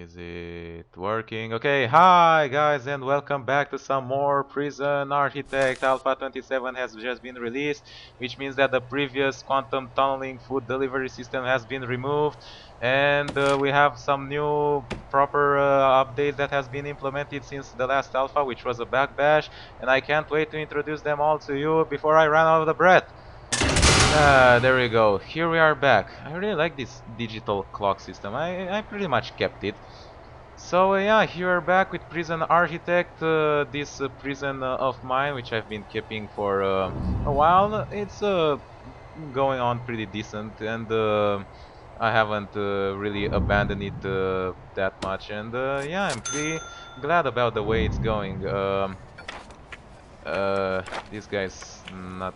Is it working? Okay, hi guys and welcome back to some more Prison Architect. Alpha 27 has just been released, which means that the previous quantum tunneling food delivery system has been removed, and we have some new proper updates that has been implemented since the last alpha, which was a bug bash, and I can't wait to introduce them all to you before I run out of breath. There we go. Here we are back. I really like this digital clock system. I pretty much kept it. So yeah, here we're back with Prison Architect, this prison of mine, which I've been keeping for a while. It's going on pretty decent, and I haven't really abandoned it that much. And yeah, I'm pretty glad about the way it's going. Uh, this guy's not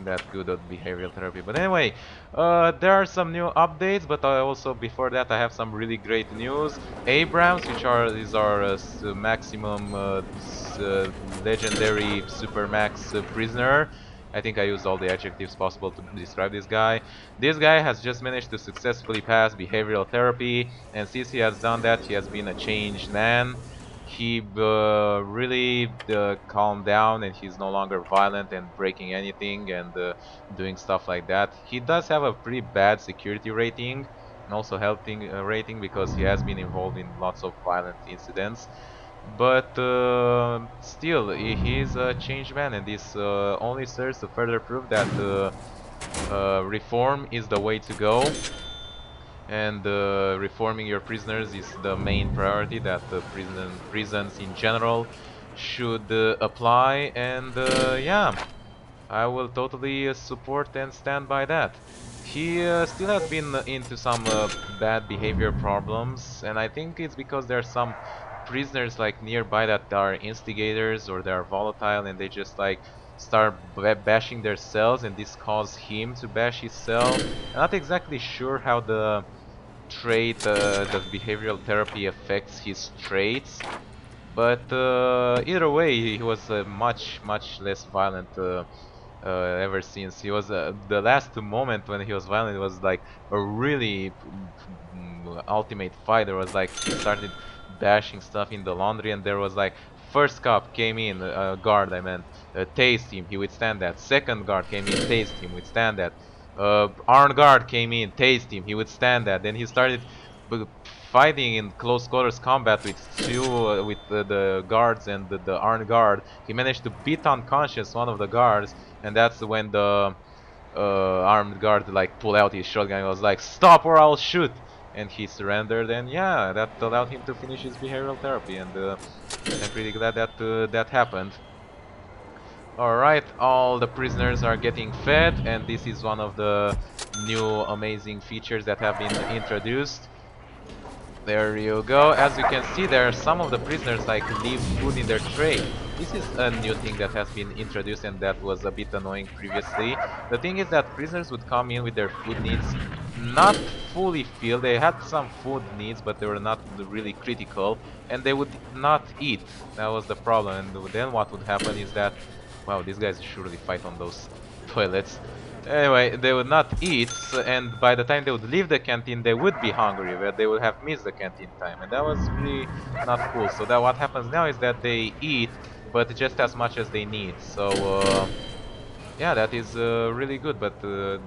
that good at behavioral therapy. But anyway, there are some new updates, but also before that I have some really great news. Abrams, which are these are maximum legendary supermax prisoner. I think I used all the adjectives possible to describe this guy. This guy has just managed to successfully pass behavioral therapy, and since he has done that, he has been a changed man. He really calmed down, and he's no longer violent and breaking anything and doing stuff like that. He does have a pretty bad security rating and also health rating because he has been involved in lots of violent incidents. But still, he's a changed man, and this only serves to further prove that reform is the way to go, and reforming your prisoners is the main priority that the prisons in general should apply. And yeah, I will totally support and stand by that. He still has been into some bad behavior problems, and I think it's because there are some prisoners like nearby that are instigators or they are volatile, and they just like start bashing their cells, and this caused him to bash his cell. I'm not exactly sure how the behavioral therapy affects his traits, but either way, he was much less violent ever since. He was the last moment when he was violent was like a really ultimate fight. There was like he started bashing stuff in the laundry, and there was like first cop came in, guard I meant, tased him, he withstand that. Second guard came in, tased him, withstand that. Armed guard came in, tased him, he withstand that. Then he started fighting in close quarters combat with the guards and the armed guard. He managed to beat unconscious one of the guards, and that's when the armed guard like pulled out his shotgun and was like, "Stop or I'll shoot!" And he surrendered, and yeah, that allowed him to finish his behavioral therapy, and I'm pretty glad that that happened. Alright, all the prisoners are getting fed, and this is one of the new amazing features that have been introduced. There you go. As you can see, there are some of the prisoners like leave food in their tray. This is a new thing that has been introduced, and that was a bit annoying previously. The thing is that prisoners would come in with their food needs not fully filled. They had some food needs, but they were not really critical, and they would not eat. That was the problem. And then what would happen is that, wow, these guys surely fight on those toilets. Anyway, they would not eat, and by the time they would leave the canteen, they would be hungry, but they would have missed the canteen time, and that was really not cool. So that what happens now is that they eat, but just as much as they need. So yeah, that is really good, but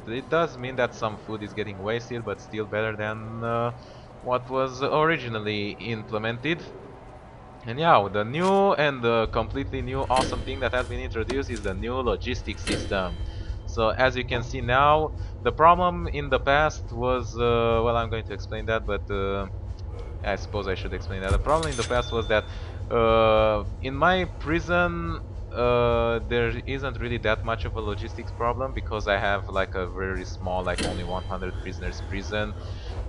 it does mean that some food is getting wasted, but still better than what was originally implemented. And yeah, the new and completely new awesome thing that has been introduced is the new logistics system. So as you can see now, the problem in the past was, well, I'm going to explain that, but I suppose I should explain that. The problem in the past was that in my prison there isn't really that much of a logistics problem because I have like a very small, like only 100 prisoners prison,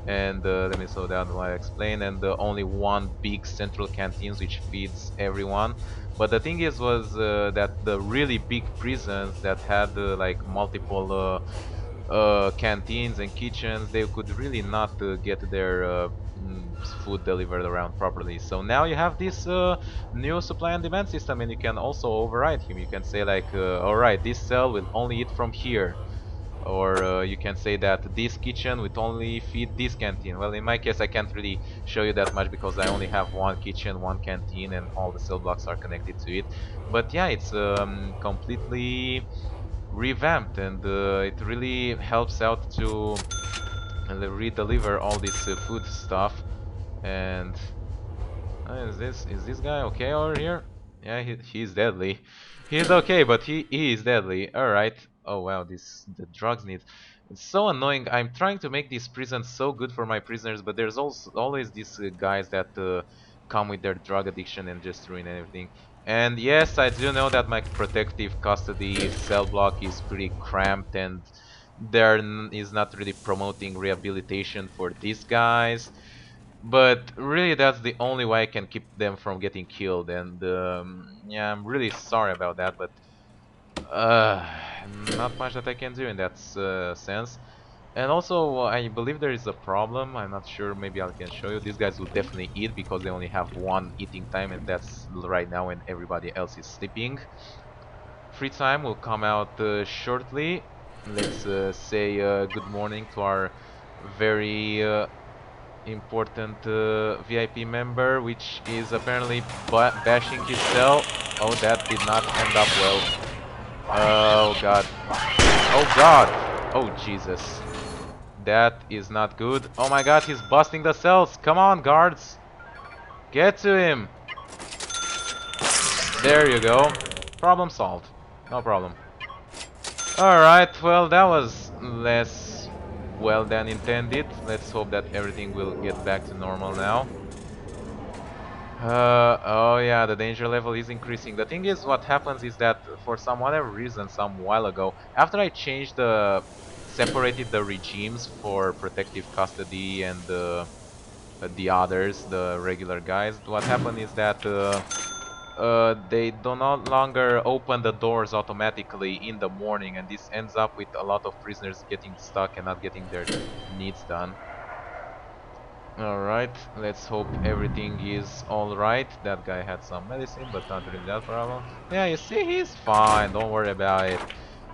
and let me slow down while I explain, and only one big central canteen which feeds everyone. But the thing is was that the really big prisons that had like multiple canteens and kitchens, they could really not get their food delivered around properly. So now you have this new supply and demand system, and you can also override him. You can say like, alright, this cell will only eat from here. Or you can say that this kitchen would only feed this canteen. Well, in my case, I can't really show you that much because I only have one kitchen, one canteen, and all the cell blocks are connected to it. But yeah, it's completely revamped, and it really helps out to re-deliver all this food stuff. And is this guy okay over here? Yeah, he's deadly. He's okay, but he is deadly. All right. Oh wow, the drugs need. It's so annoying. I'm trying to make this prison so good for my prisoners, but there's also always these guys that come with their drug addiction and just ruin everything. And yes, I do know that my protective custody cell block is pretty cramped, and there is not really promoting rehabilitation for these guys. But really, that's the only way I can keep them from getting killed. And yeah, I'm really sorry about that, but uh, not much that I can do in that sense. And also, I believe there is a problem. I'm not sure. Maybe I can show you. These guys will definitely eat because they only have one eating time, and that's right now when everybody else is sleeping. Free time will come out shortly. Let's say good morning to our very important VIP member, which is apparently bashing his cell. Oh, that did not end up well. Oh god. Oh god. Oh Jesus. That is not good. Oh my god, he's busting the cells. Come on, guards. Get to him. There you go. Problem solved. No problem. Alright, well, that was less well than intended. Let's hope that everything will get back to normal now. Oh yeah, the danger level is increasing. The thing is, what happens is that for some whatever reason, some while ago, after I changed separated the regimes for protective custody and the others, the regular guys, what happened is that they do not longer open the doors automatically in the morning, and this ends up with a lot of prisoners getting stuck and not getting their needs done. Alright, let's hope everything is alright. That guy had some medicine, but not really that problem. Yeah, you see, he's fine, don't worry about it.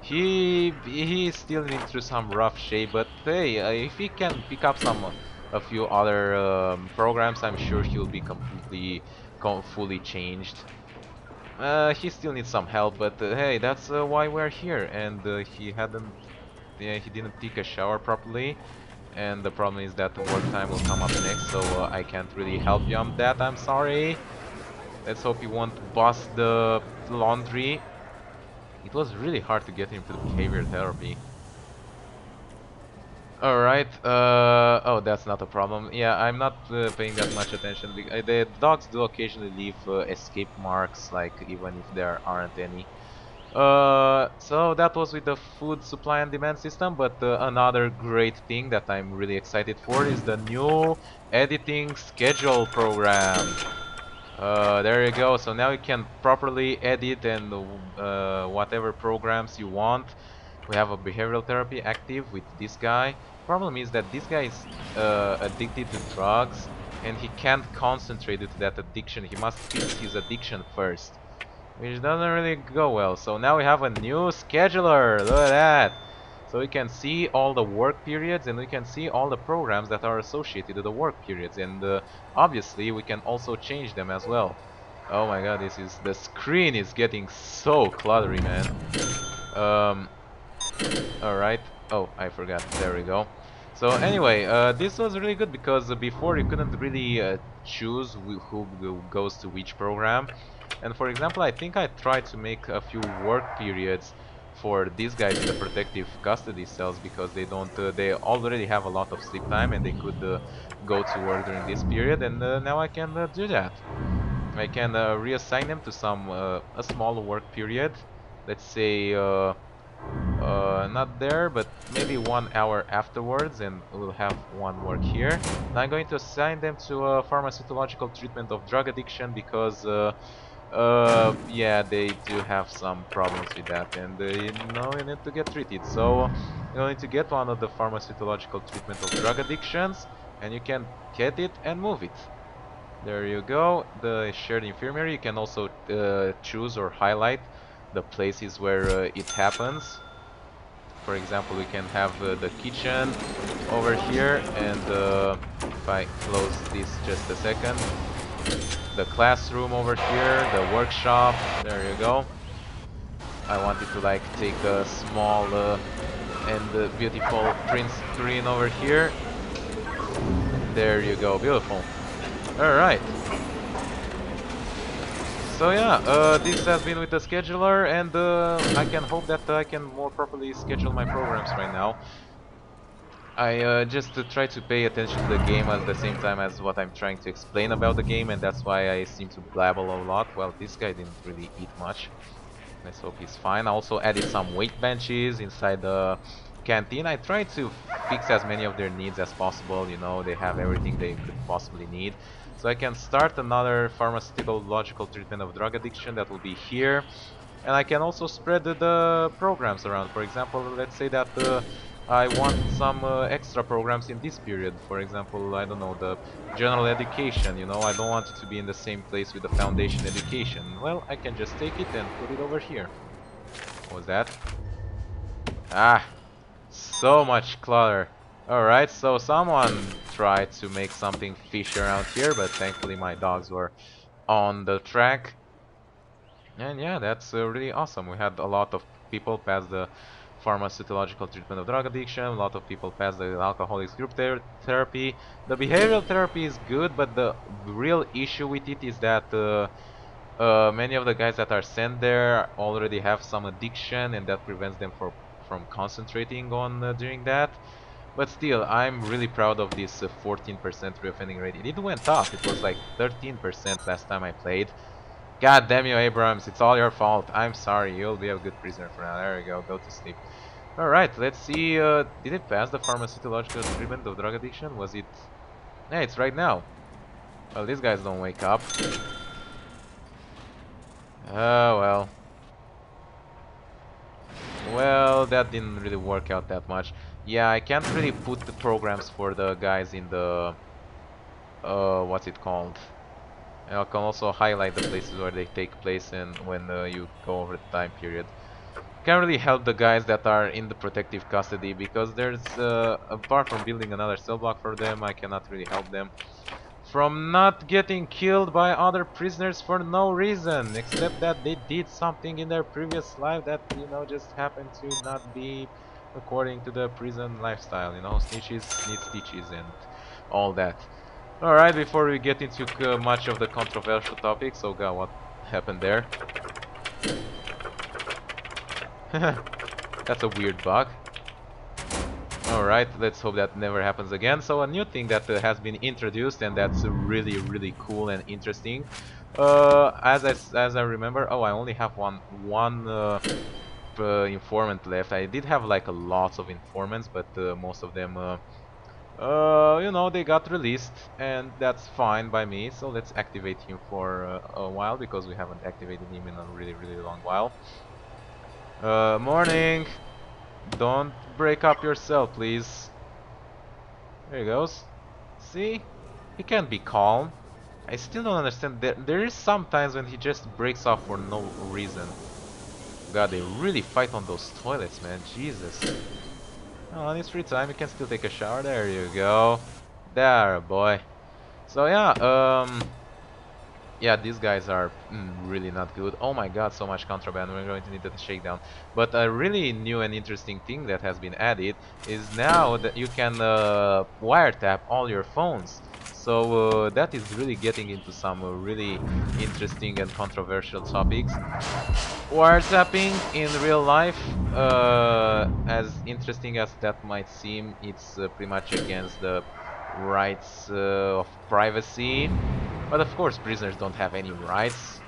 He's still into some rough shape, but hey, if he can pick up a few other programs, I'm sure he'll be completely, fully changed. He still needs some help, but hey, that's why we're here. And he didn't take a shower properly. And the problem is that work time will come up next, so I can't really help you on that. I'm sorry. Let's hope he won't bust the laundry. It was really hard to get him to the behavior therapy. Alright, oh, that's not a problem. Yeah, I'm not paying that much attention. The dogs do occasionally leave escape marks, like even if there aren't any. So that was with the food supply and demand system, but another great thing that I'm really excited for is the new editing schedule program. There you go. So now you can properly edit and whatever programs you want. We have a behavioral therapy active with this guy. Problem is that this guy is addicted to drugs and he can't concentrate due to that addiction. He must fix his addiction first, which doesn't really go well. So now we have a new scheduler. Look at that. So we can see all the work periods and we can see all the programs that are associated with the work periods. And obviously we can also change them as well. Oh my god, the screen is getting so cluttery, man. Um, Alright. Oh, I forgot. There we go. So anyway, this was really good because before you couldn't really choose who goes to which program. And for example, I think I tried to make a few work periods for these guys in the protective custody cells because they already have a lot of sleep time and they could go to work during this period. And now I can do that. I can reassign them to a small work period. Let's say not there, but maybe 1 hour afterwards, and we'll have one work here. And I'm going to assign them to a pharmacological treatment of drug addiction because, yeah, they do have some problems with that, and they know you need to get treated. So you're going to get one of the pharmacological treatment of drug addictions, and you can get it and move it. There you go. The shared infirmary. You can also choose or highlight the places where it happens. For example, we can have the kitchen over here, and if I close this just a second, the classroom over here, the workshop, there you go. I wanted to like take a small and beautiful print screen over here. There you go, beautiful. Alright. So yeah, this has been with the scheduler, and I can hope that I can more properly schedule my programs right now. I just try to pay attention to the game at the same time as what I'm trying to explain about the game, and that's why I seem to blabble a lot. Well, this guy didn't really eat much. Let's hope he's fine. I also added some weight benches inside the canteen. I tried to fix as many of their needs as possible. You know, they have everything they could possibly need. So I can start another pharmaceutical logical treatment of drug addiction that will be here. And I can also spread the programs around. For example, let's say that I want some extra programs in this period. For example, I don't know, the general education, you know, I don't want it to be in the same place with the foundation education. Well, I can just take it and put it over here. What was that? Ah, so much clutter. Alright, so someone tried to make something fish around here, but thankfully my dogs were on the track. And yeah, that's really awesome. We had a lot of people pass the pharmacological treatment of drug addiction, a lot of people pass the alcoholics group therapy. The behavioral therapy is good, but the real issue with it is that many of the guys that are sent there already have some addiction, and that prevents them from concentrating on doing that. But still, I'm really proud of this 14% reoffending rate. It went up. It was like 13% last time I played. God damn you, Abrams, it's all your fault. I'm sorry, you'll be a good prisoner for now. There you go, go to sleep. Alright, let's see, did it pass the pharmacological treatment of drug addiction? Was it... Yeah, it's right now. Well, these guys don't wake up. Oh, well. Well, that didn't really work out that much. Yeah, I can't really put the programs for the guys in the... what's it called? And I can also highlight the places where they take place and when you go over the time period. Can't really help the guys that are in the protective custody because there's, apart from building another cell block for them, I cannot really help them from not getting killed by other prisoners for no reason, except that they did something in their previous life that, you know, just happened to not be according to the prison lifestyle, you know, snitches need stitches and all that. Alright, before we get into much of the controversial topics, oh god, what happened there? That's a weird bug. Alright, let's hope that never happens again. So a new thing that has been introduced and that's really really cool and interesting. As I remember, oh, I only have one informant left. I did have like a lot of informants, but most of them you know, they got released, and that's fine by me. So let's activate him for a while because we haven't activated him in a really really long while. Morning. Don't break up your cell, please. There he goes. See? He can't be calm. I still don't understand. There is sometimes when he just breaks off for no reason. God, they really fight on those toilets, man. Jesus. Oh, on his free time, you can still take a shower. There you go. There, boy. So yeah, yeah, these guys are really not good. Oh my god, so much contraband. We're going to need a shakedown. But a really new and interesting thing that has been added is now that you can wiretap all your phones. So that is really getting into some really interesting and controversial topics. Wiretapping in real life, as interesting as that might seem, it's pretty much against the rights of privacy. But of course, prisoners don't have any rights.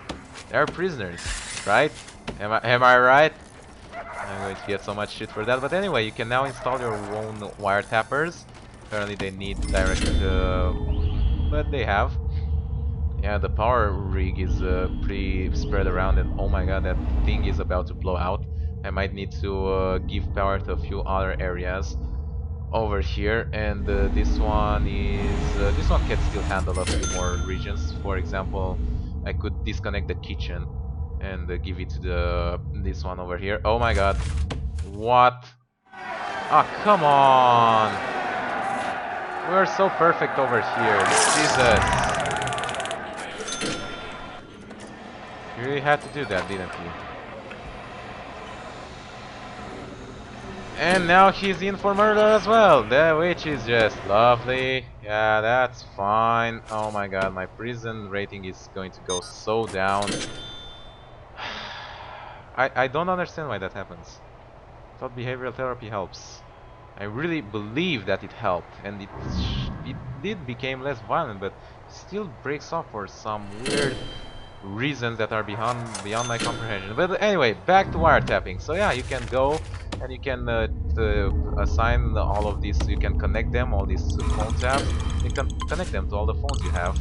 They're prisoners, right? Am I right? I'm going to get so much shit for that. But anyway, you can now install your own wiretappers. Apparently they need direct, but they have. Yeah, the power rig is pretty spread around, and oh my god, that thing is about to blow out. I might need to give power to a few other areas over here, and this one can still handle a few more regions. For example, I could disconnect the kitchen and give it to this one over here. Oh my god, what? Ah, come on! We're so perfect over here. Jesus. You really had to do that, didn't you? And now he's in for murder as well, which is just lovely. Yeah, that's fine. Oh my god, my prison rating is going to go so down. I don't understand why that happens. I thought behavioral therapy helps. I really believe that it helped, and it did become less violent, but still breaks off for some weird reasons that are beyond my comprehension. But anyway, back to wiretapping. So yeah, you can go and you can assign all of these. You can connect them, all these phone tabs. You can connect them to all the phones you have.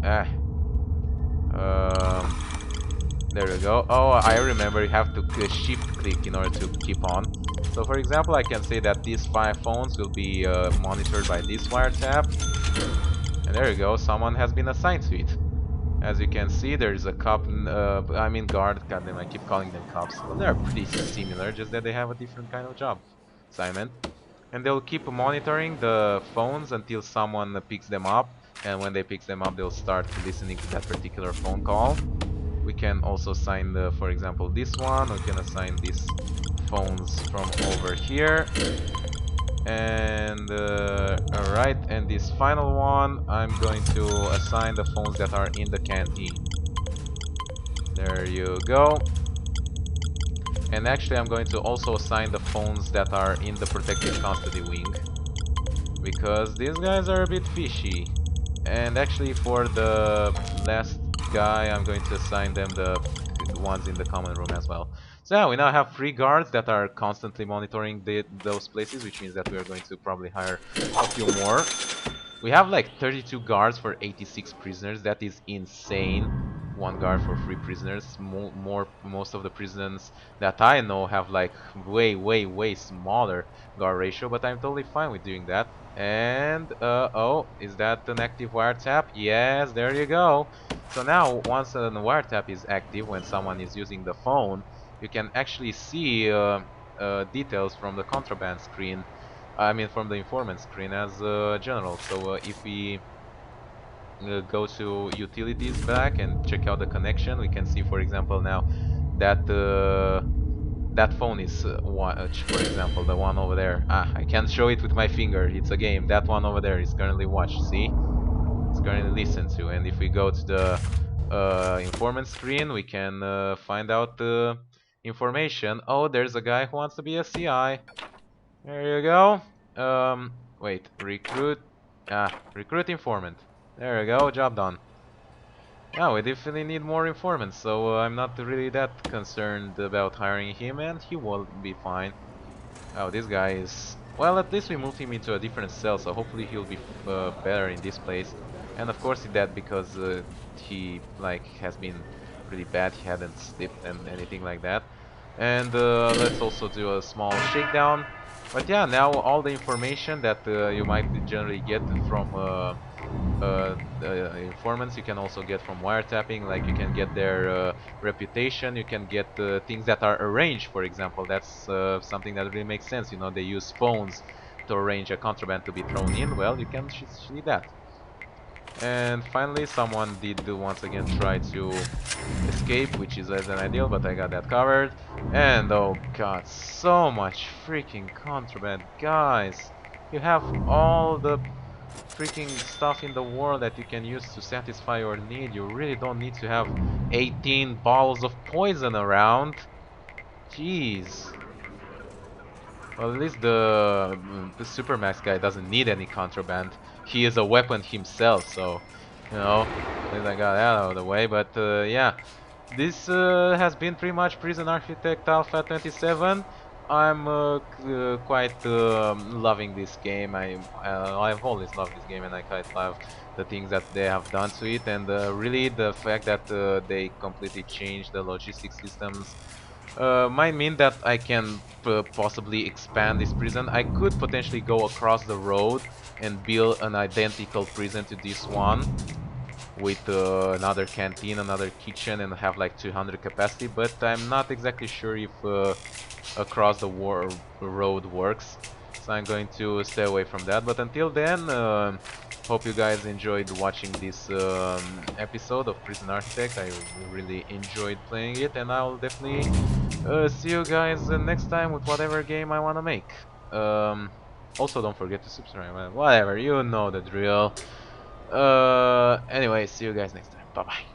Ah, um, there we go. Oh, I remember you have to shift click in order to keep on. So for example, I can say that these 5 phones will be monitored by this wiretap. And there you go, someone has been assigned to it. As you can see, there's a cop, I mean guard, goddamn, I keep calling them cops. Well, they're pretty similar, just that they have a different kind of job assignment. And they'll keep monitoring the phones until someone picks them up. And when they pick them up, they'll start listening to that particular phone call. We can also assign, for example, this one. We can assign these phones from over here. And alright, and this final one, I'm going to assign the phones that are in the canteen. There you go. And actually I'm going to also assign the phones that are in the protected custody wing, because these guys are a bit fishy. And actually for the last guy I'm going to assign them the ones in the common room as well. So yeah, we now have 3 guards that are constantly monitoring those places, which means that we are going to probably hire a few more. We have like 32 guards for 86 prisoners. That is insane. 1 guard for 3 prisoners. Most of the prisons that I know have like way smaller guard ratio, but I'm totally fine with doing that. And oh, is that an active wiretap? Yes, there you go. So now, once a wiretap is active, when someone is using the phone, you can actually see details from the contraband screen. I mean, from the informant screen as general. So if we go to utilities back and check out the connection, we can see, for example, now that that phone is watch, for example, the one over there. Ah, I can't show it with my finger. It's a game. That one over there is currently watched. See, it's currently listened to. And if we go to the informant screen, we can find out the information. Oh, there's a guy who wants to be a CI. There you go. Wait, recruit. Ah, recruit informant. There you go, job done. Yeah, we definitely need more informants, so I'm not really that concerned about hiring him, and he will be fine. Oh, this guy is... Well, at least we moved him into a different cell, so hopefully he'll be better in this place. And of course he did because he like has been pretty bad. He hadn't slept and anything like that. And let's also do a small shakedown. But yeah, now all the information that you might generally get from informants, you can also get from wiretapping. Like you can get their reputation, you can get things that are arranged, for example. That's something that really makes sense. You know, they use phones to arrange a contraband to be thrown in. Well, you can see that. And finally, someone did once again try to escape, which is less than ideal, but I got that covered. And oh god, so much freaking contraband. Guys, you have all the freaking stuff in the world that you can use to satisfy your need. You really don't need to have 18 bottles of poison around. Jeez. Well, at least the Supermax guy doesn't need any contraband. He is a weapon himself, so you know, at least I got that out of the way. But yeah, this has been pretty much Prison Architect Alpha 27. I'm quite loving this game. I've always loved this game, and I quite love the things that they have done to it, and really the fact that they completely changed the logistics systems might mean that I can possibly expand this prison. I could potentially go across the road and build an identical prison to this one. with another canteen, another kitchen, and have like 200 capacity. But I'm not exactly sure if across the road works, so I'm going to stay away from that. But until then, hope you guys enjoyed watching this episode of Prison Architect. I really enjoyed playing it, and I'll definitely see you guys next time with whatever game I want to make. Also, don't forget to subscribe. Whatever, you know the drill. Anyway, see you guys next time. Bye bye.